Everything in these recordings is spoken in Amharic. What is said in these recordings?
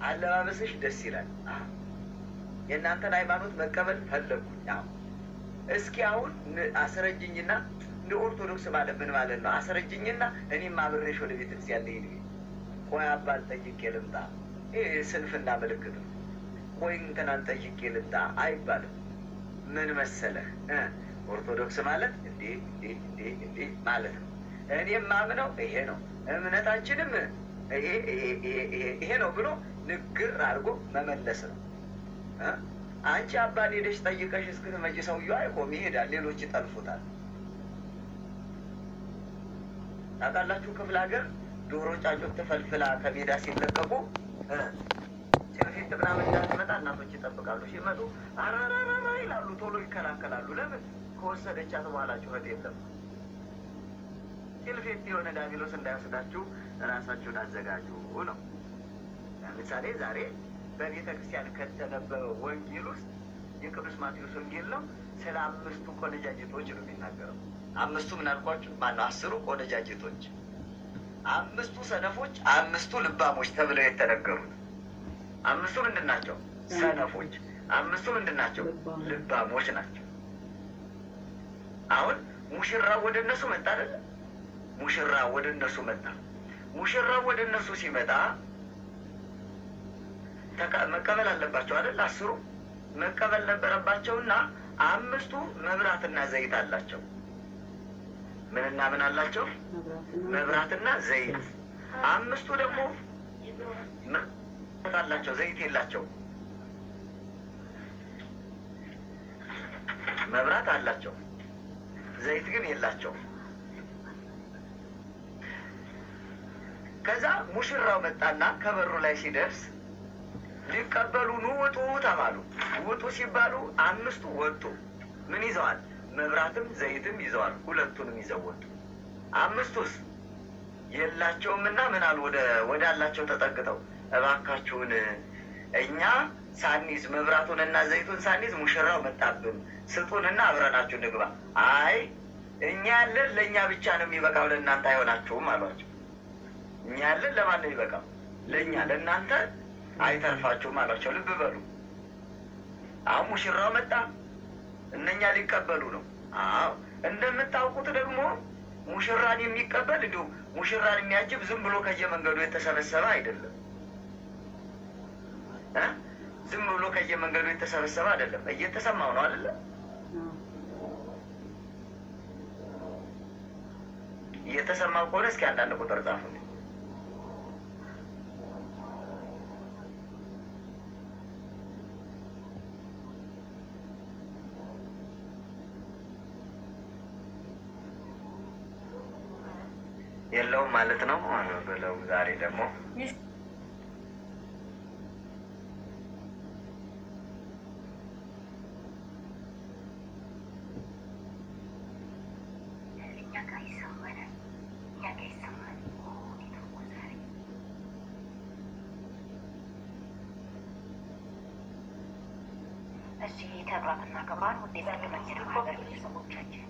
አለባበስሽ ደስ ይላል። የእናንተን ሃይማኖት መቀበል ፈለግኩኝ። እስኪ አሁን አስረጅኝና እንደ ኦርቶዶክስ ማለት ምን ማለት ነው? አስረጅኝና እኔም አብሬሽ ወደ ቤተክርስቲያን ልሄድ። ቆይ አባል ጠይቄ ልምጣ። ይህ ስንፍና ምልክት ነው። ቆይ እንትናን ጠይቄ ልምጣ አይባልም። ምን መሰለህ ኦርቶዶክስ ማለት እንዲህ ማለት ነው። እኔም ማምነው ይሄ ነው፣ እምነታችንም ይሄ ነው ብሎ ንግር አድርጎ መመለስ ነው። አንቺ አባል ሄደሽ ጠይቀሽ እስክትመጪ ሰውዬው አይቆም ይሄዳል፣ ሌሎች ይጠልፉታል። ታውቃላችሁ ክፍለ ሀገር ዶሮ ጫጩት ተፈልፍላ ከሜዳ ሲለቀቁ ጭልፊት ምናምን እንዳትመጣ እናቶች ይጠብቃሉ። ሲመጡ አራራራ ይላሉ፣ ቶሎ ይከላከላሉ። ለምን? ከወሰደቻት በኋላ ጩኸት የለም። ጭልፊት የሆነ ዲያብሎስ እንዳይወስዳችሁ ራሳችሁን አዘጋጁ ነው። ለምሳሌ ዛሬ በቤተ ክርስቲያን ከተነበበው ወንጌል ውስጥ የቅዱስ ማቴዎስ ወንጌል ነው። ስለ 5ቱ ቆነጃጅቶች ነው የሚናገረው። 5ቱ ምን አልኳችሁ? ማነው? 10 ቆነጃጅቶች፣ 5ቱ ሰነፎች፣ 5ቱ ልባሞች ተብለው የተነገሩት። 5ቱ ምንድን ናቸው? ሰነፎች። 5ቱ ምንድን ናቸው? ልባሞች ናቸው። አሁን ሙሽራው ወደ እነሱ መጣ አይደለ? ሙሽራው ወደ እነሱ መጣ። ሙሽራው ወደ እነሱ ሲመጣ መቀበል አለባቸው አይደል? 10 መቀበል ነበረባቸውና 5ቱ መብራትና ዘይት አላቸው። ምንና ምን አላቸው? መብራትና ዘይት። 5ቱ ደግሞ አላቸው፣ ዘይት የላቸው። መብራት አላቸው፣ ዘይት ግን የላቸው። ከዛ ሙሽራው መጣና ከበሩ ላይ ሲደርስ ሊቀበሉ ኑ ውጡ ተባሉ። ውጡ ሲባሉ 5ቱ ወጡ። ምን ይዘዋል? መብራትም ዘይትም ይዘዋል። 2ቱንም ይዘው ወጡ። 5ቱስ የላቸውምና ምን አሉ? ወደ አላቸው ተጠግተው እባካችሁን እኛ ሳኒዝ መብራቱንና ዘይቱን ሳኒዝ ሙሽራው መጣብን፣ ስጡንና አብረናችሁ ንግባ። አይ እኛ ያለን ለእኛ ብቻ ነው የሚበቃው፣ ለእናንተ አይሆናችሁም አሏቸው። እኛ ያለን ለማን ነው የሚበቃው? ለእኛ፣ ለእናንተ አይተርፋችሁም አሏቸው። ልብ በሉ። አሁን ሙሽራው መጣ፣ እነኛ ሊቀበሉ ነው። አዎ እንደምታውቁት ደግሞ ሙሽራን የሚቀበል እንዲሁ ሙሽራን የሚያጅብ ዝም ብሎ ከየመንገዱ የተሰበሰበ አይደለም። ዝም ብሎ ከየመንገዱ የተሰበሰበ አይደለም። እየተሰማው ነው አይደለ? እየተሰማው ከሆነ እስኪ አንዳንድ ቁጥር ጻፉ። የለውም ማለት ነው ብለው ዛሬ ደግሞ ተብራትና ክብሯን ውዴ በመንገድ ማህበር ቤተሰቦቻችን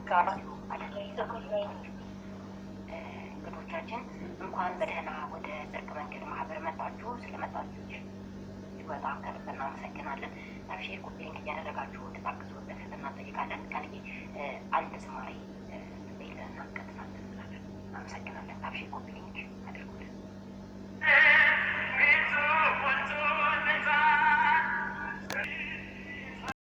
እንግዶቻችን እንኳን በደህና ወደ ጽድቅ መንገድ ማህበር መጣችሁ። ስለመጣችሁ በጣም ከልብ እናመሰግናለን። አብሽር ኮፒ ሊንክ እያደረጋችሁ ተጣቅሱ በትህትና እንጠይቃለን። ቃልዬ አንድ ዝማሬ ቤለና ቀጥታ እንላለን። እናመሰግናለን። አብሽር ኮፒ ሊንክ